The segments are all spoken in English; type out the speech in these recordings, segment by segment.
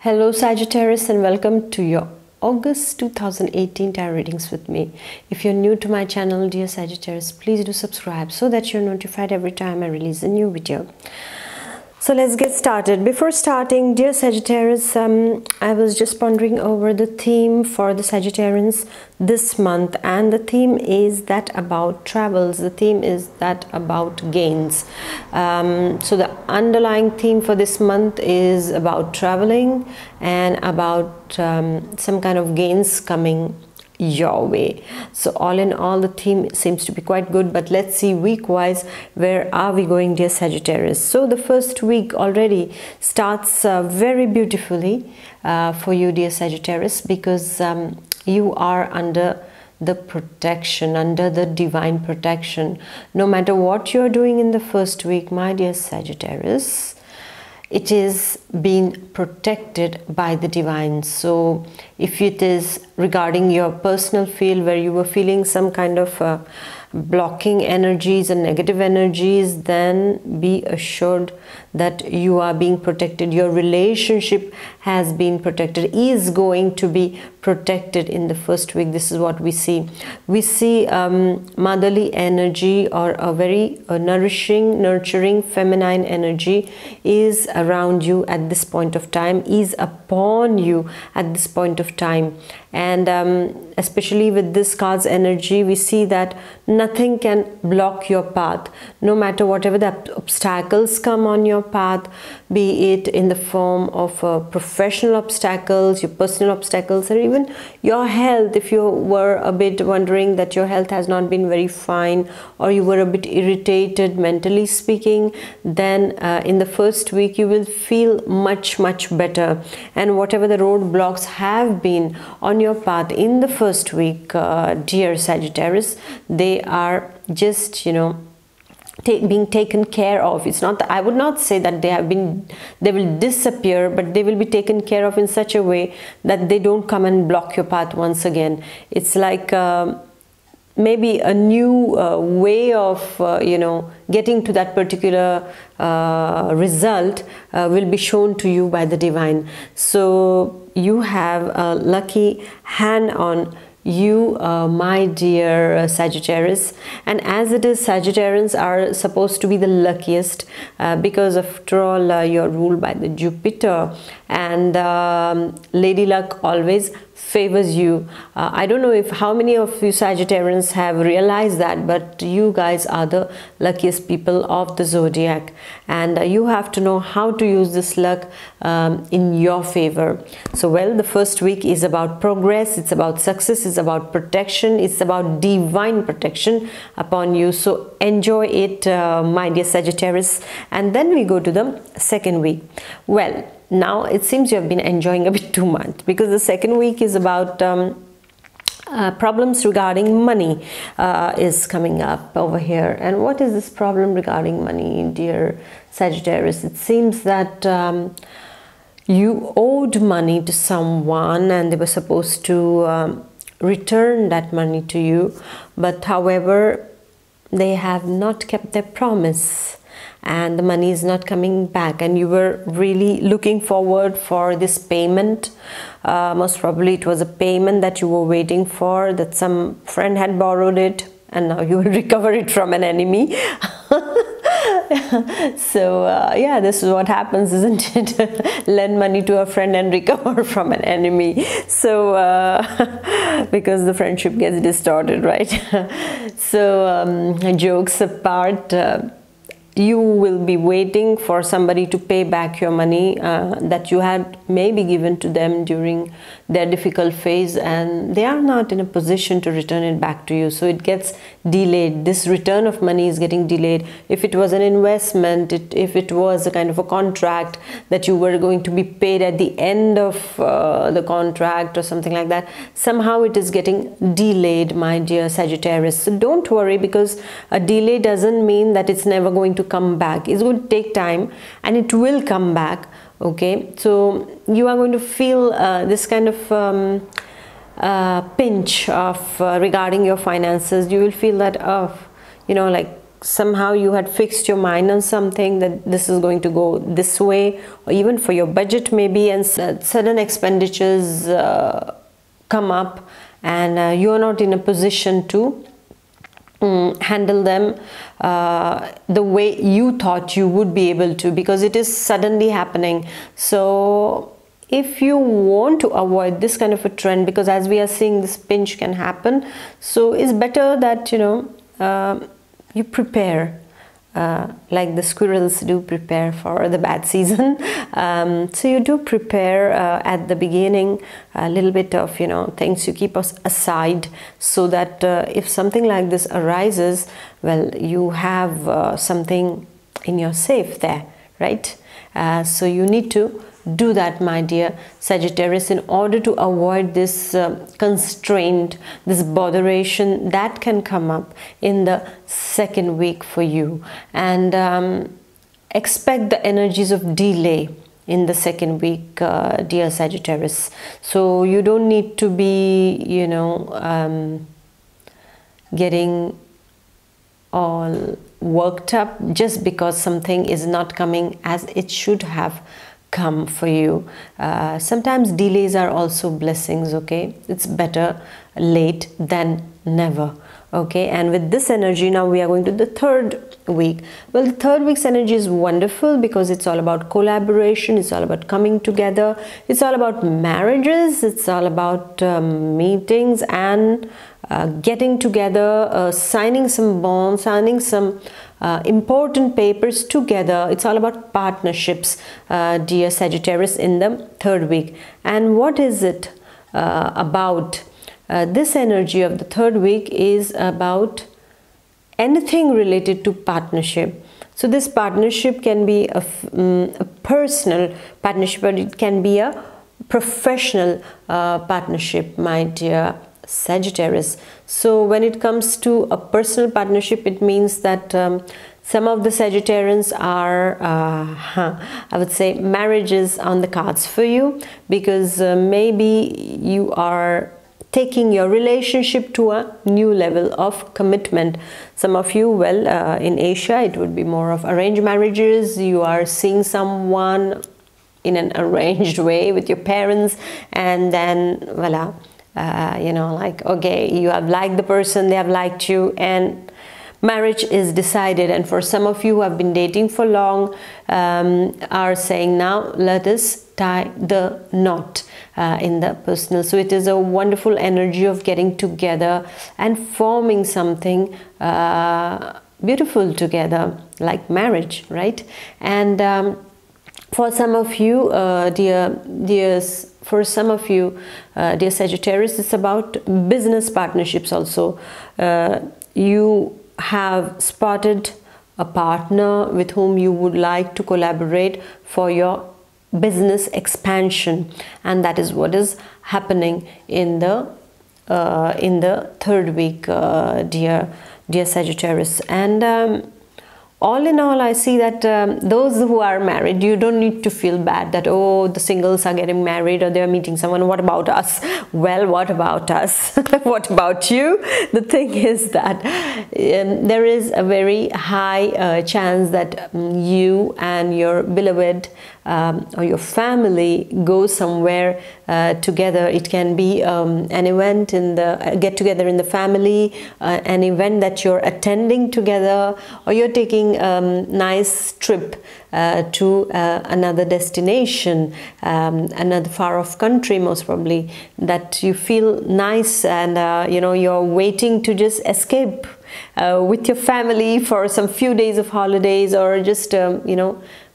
Hello Sagittarius, and welcome to your August 2018 tarot readings with me. If you're new to my channel, dear Sagittarius, please do subscribe so that you're notified every time I release a new video. So let's get started. Before starting, dear Sagittarius, I was just pondering over the theme for the Sagittarians this month, and the theme is that about travels. The theme is that about gains. So the underlying theme for this month is about traveling and about some kind of gains coming your way. So all in all, the theme seems to be quite good, but let's see week wise, where are we going, dear Sagittarius? So the first week already starts very beautifully for you, dear Sagittarius, because you are under the protection, under the divine protection. No matter what you're doing in the first week, my dear Sagittarius, it is being protected by the divine. So if it is regarding your personal field, where you were feeling some kind of blocking energies and negative energies, then be assured that you are being protected. Your relationship has been protected, is going to be protected in the first week. This is what we see. We see motherly energy, or a very nourishing, nurturing, feminine energy is around you at this point of time, is upon you at this point of time. And especially with this card's energy, we see that nothing can block your path. No matter whatever the obstacles come on your path, be it in the form of professional obstacles, your personal obstacles, or even your health. If you were a bit wondering that your health has not been very fine, or you were a bit irritated mentally speaking, then in the first week you will feel much better. And whatever the roadblocks have been on your path in the first week, dear Sagittarius, they are just, you know, being taken care of. It's not that, I would not say that they will disappear, but they will be taken care of in such a way that they don't come and block your path once again. It's like maybe a new way of you know, getting to that particular result will be shown to you by the divine. So you have a lucky hand on you, my dear Sagittarius. And as it is, Sagittarians are supposed to be the luckiest, because after all, you're ruled by the Jupiter, and Lady Luck always favors you. I don't know if how many of you Sagittarians have realized that, but you guys are the luckiest people of the zodiac, and you have to know how to use this luck in your favor. So well, the first week is about progress, it's about success, it's about protection, it's about divine protection upon you. So enjoy it, my dear Sagittarius. And then we go to the second week. Well, now it seems you have been enjoying a bit too much, because the second week is about problems regarding money is coming up over here. And what is this problem regarding money, dear Sagittarius? It seems that you owed money to someone, and they were supposed to return that money to you, but however, they have not kept their promise, and the money is not coming back, and you were really looking forward for this payment. Most probably it was a payment that you were waiting for, that some friend had borrowed it, and now you will recover it from an enemy. So yeah, this is what happens, isn't it? Lend money to a friend and recover from an enemy. So because the friendship gets distorted, right? So jokes apart, you will be waiting for somebody to pay back your money that you had maybe given to them during their difficult phase, and they are not in a position to return it back to you. So it gets delayed. This return of money is getting delayed. If it was an investment, if it was a kind of a contract that you were going to be paid at the end of the contract or something like that, somehow it is getting delayed, my dear Sagittarius. So don't worry, because a delay doesn't mean that it's never going to come back. It's going to take time, and it will come back. Okay, so you are going to feel this kind of pinch of regarding your finances. You will feel that, oh, you know, like somehow you had fixed your mind on something that this is going to go this way, or even for your budget maybe, and sudden expenditures come up, and you are not in a position to handle them the way you thought you would be able to, because it is suddenly happening. So if you want to avoid this kind of a trend, because as we are seeing, this pinch can happen, so it's better that you prepare, like the squirrels do prepare for the bad season. So you do prepare at the beginning a little bit of things you keep aside, so that if something like this arises, well, you have something in your safe there, right? So you need to do that, my dear Sagittarius, in order to avoid this constraint, this botheration that can come up in the second week for you. And expect the energies of delay in the second week, dear Sagittarius. So you don't need to be getting all worked up just because something is not coming as it should have come for you. Sometimes delays are also blessings, okay? It's better late than never, okay? And with this energy, now we are going to the third week. Well, the third week's energy is wonderful because it's all about collaboration, it's all about coming together, it's all about marriages, it's all about meetings and getting together, signing some bonds, signing some important papers together. It's all about partnerships, dear Sagittarius, in the third week. And what is it about? This energy of the third week is about anything related to partnership. So this partnership can be a personal partnership, but it can be a professional partnership, my dear Sagittarius. So when it comes to a personal partnership, it means that some of the Sagittarians are, I would say, marriages on the cards for you, because maybe you are taking your relationship to a new level of commitment. Some of you, well, in Asia, it would be more of arranged marriages. You are seeing someone in an arranged way with your parents, and then voila, like, okay, you have liked the person, they have liked you, and marriage is decided. And for some of you who have been dating for long, are saying, now let us tie the knot in the personal. So it is a wonderful energy of getting together and forming something beautiful together, like marriage, right? And for some of you, dear Sagittarius, it's about business partnerships also. You have spotted a partner with whom you would like to collaborate for your business expansion, and that is what is happening in the third week, dear Sagittarius. And all in all, I see that those who are married, you don't need to feel bad that, oh, the singles are getting married or they're meeting someone. What about us? Well, what about us? What about you? The thing is that there is a very high chance that you and your beloved or your family go somewhere together. It can be an event in the get-together in the family, an event that you're attending together, or you're taking nice trip to another destination, another far-off country, most probably, that you feel nice, and you're waiting to just escape with your family for some few days of holidays, or just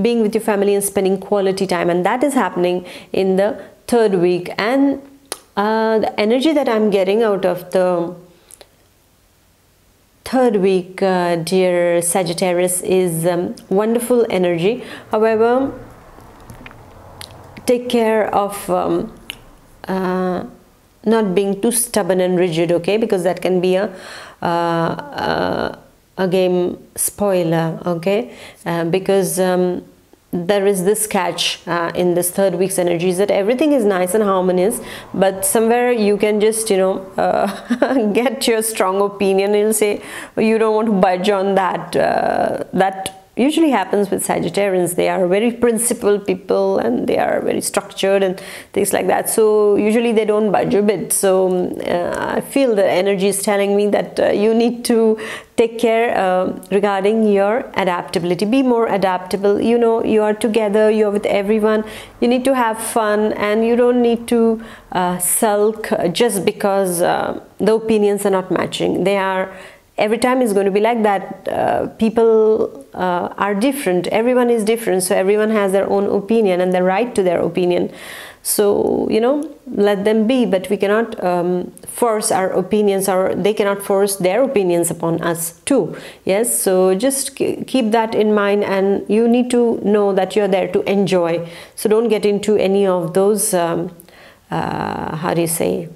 being with your family and spending quality time. And that is happening in the third week. And the energy that I'm getting out of the third week, dear Sagittarius, is wonderful energy. However, take care of not being too stubborn and rigid, okay? Because that can be a game spoiler, okay? Because there is this catch in this third week's energies, that everything is nice and harmonious, but somewhere you can just, you know, get your strong opinion. You'll say you don't want to budge on that. That usually happens with Sagittarians. They are very principled people and they are very structured and things like that. So usually they don't budge a bit. So I feel the energy is telling me that you need to take care regarding your adaptability. Be more adaptable. You know, you are together, you're with everyone. You need to have fun, and you don't need to sulk just because the opinions are not matching. They are, every time is going to be like that. People are different, everyone is different, so everyone has their own opinion and the right to their opinion. So, you know, let them be, but we cannot force our opinions, or they cannot force their opinions upon us too. Yes, so just keep that in mind, and you need to know that you're there to enjoy. So don't get into any of those how do you say,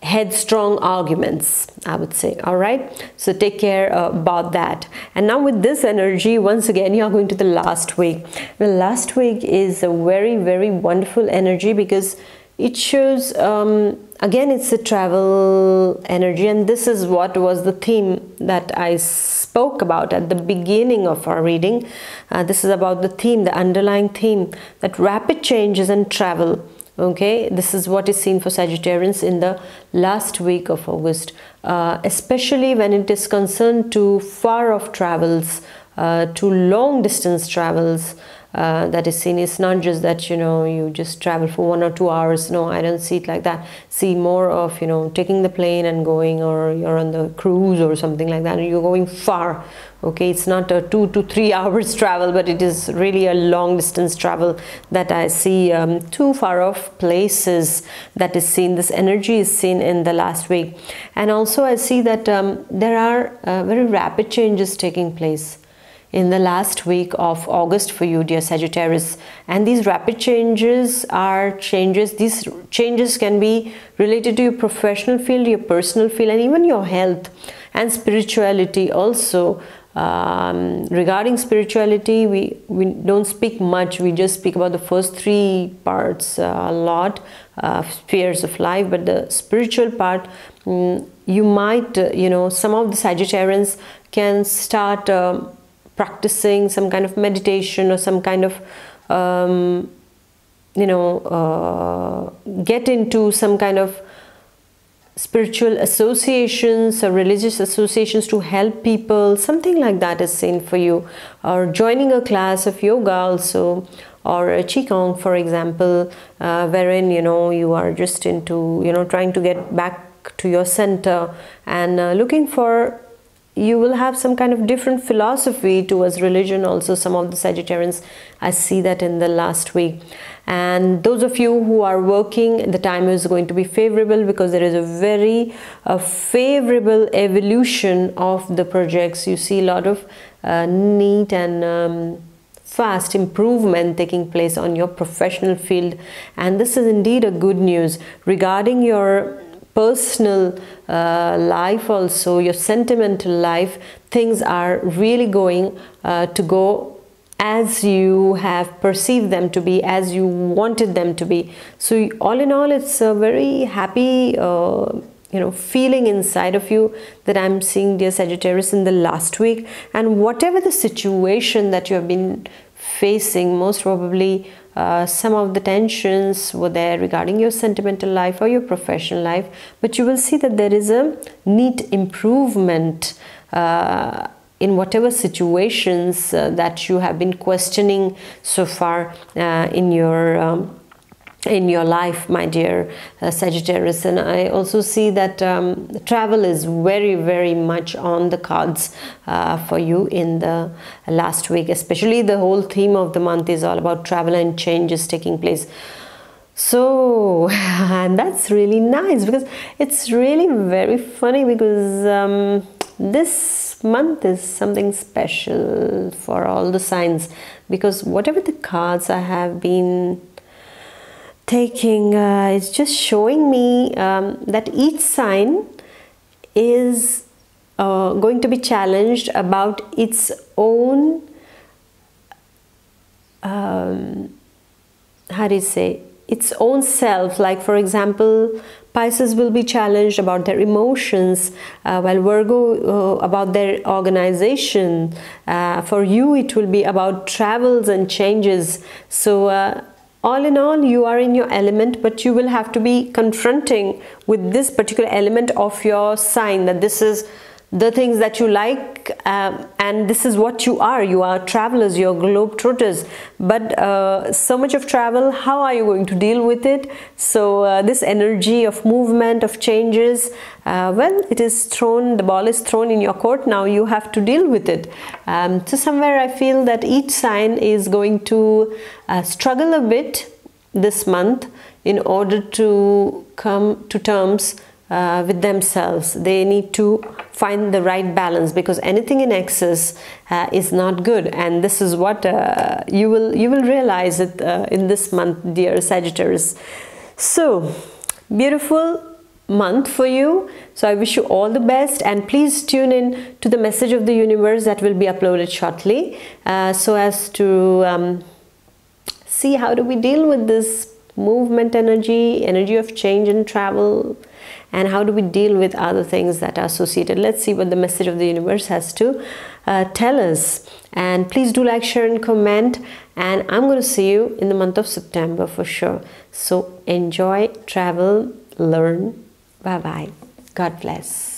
headstrong arguments, I would say. All right, so take care about that. And now with this energy, once again you are going to the last week. The last week is a very, very wonderful energy, because it shows again, it's a travel energy, and this is what was the theme that I spoke about at the beginning of our reading. This is about the theme, the underlying theme, that rapid changes and travel. Okay, this is what is seen for Sagittarians in the last week of August, especially when it is concerned to far off travels, to long distance travels. That is seen. It's not just that, you know, you just travel for 1 or 2 hours. No, I don't see it like that. See more of, you know, taking the plane and going, or you're on the cruise or something like that, and you're going far. Okay, it's not a 2 to 3 hours travel, but it is really a long distance travel that I see, to far off places that is seen. This energy is seen in the last week. And also I see that there are very rapid changes taking place in the last week of August for you, dear Sagittarius. And these rapid changes are changes, these changes can be related to your professional field, your personal field, and even your health and spirituality also. Regarding spirituality, we don't speak much, we just speak about the first 3 parts a lot, spheres of life, but the spiritual part, you might, you know, some of the Sagittarians can start practicing some kind of meditation, or some kind of you know, get into some kind of spiritual associations or religious associations to help people. Something like that is seen for you, or joining a class of yoga also, or a qigong, for example, wherein, you know, you are just into, you know, trying to get back to your center, and looking for, you will have some kind of different philosophy towards religion also. Some of the Sagittarians, I see that in the last week. And those of you who are working, the time is going to be favorable, because there is a very favorable evolution of the projects. You see a lot of neat and fast improvement taking place on your professional field, and this is indeed a good news. Regarding your personal life also, your sentimental life, things are really going to go as you have perceived them to be, as you wanted them to be. So all in all, it's a very happy you know, feeling inside of you that I'm seeing, dear Sagittarius, in the last week. And whatever the situation that you have been facing, most probably some of the tensions were there regarding your sentimental life or your professional life, but you will see that there is a neat improvement in whatever situations that you have been questioning so far in your life, my dear Sagittarius. And I also see that travel is very, very much on the cards for you in the last week. Especially the whole theme of the month is all about travel and changes taking place. So, and that's really nice, because it's really very funny, because this month is something special for all the signs, because whatever the cards I have been taking, it's just showing me that each sign is going to be challenged about its own how do you say, its own self. Like for example, Pisces will be challenged about their emotions, while Virgo about their organization. For you it will be about travels and changes. So all in all, you are in your element, but you will have to be confronting with this particular element of your sign, that this is the things that you like, and this is what you are. You are travelers, you are globetrotters, but so much of travel, how are you going to deal with it? So this energy of movement, of changes, well, it is thrown, the ball is thrown in your court. Now you have to deal with it. So somewhere I feel that each sign is going to struggle a bit this month in order to come to terms with themselves. They need to find the right balance, because anything in excess is not good, and this is what you will realize it in this month, dear Sagittarius. So beautiful month for you. So I wish you all the best, and please tune in to the message of the universe that will be uploaded shortly, so as to see how do we deal with this movement energy of change and travel, and how do we deal with other things that are associated. Let's see what the message of the universe has to tell us. And please do like, share and comment, and I'm going to see you in the month of September for sure. So enjoy, travel, learn. Bye bye. God bless.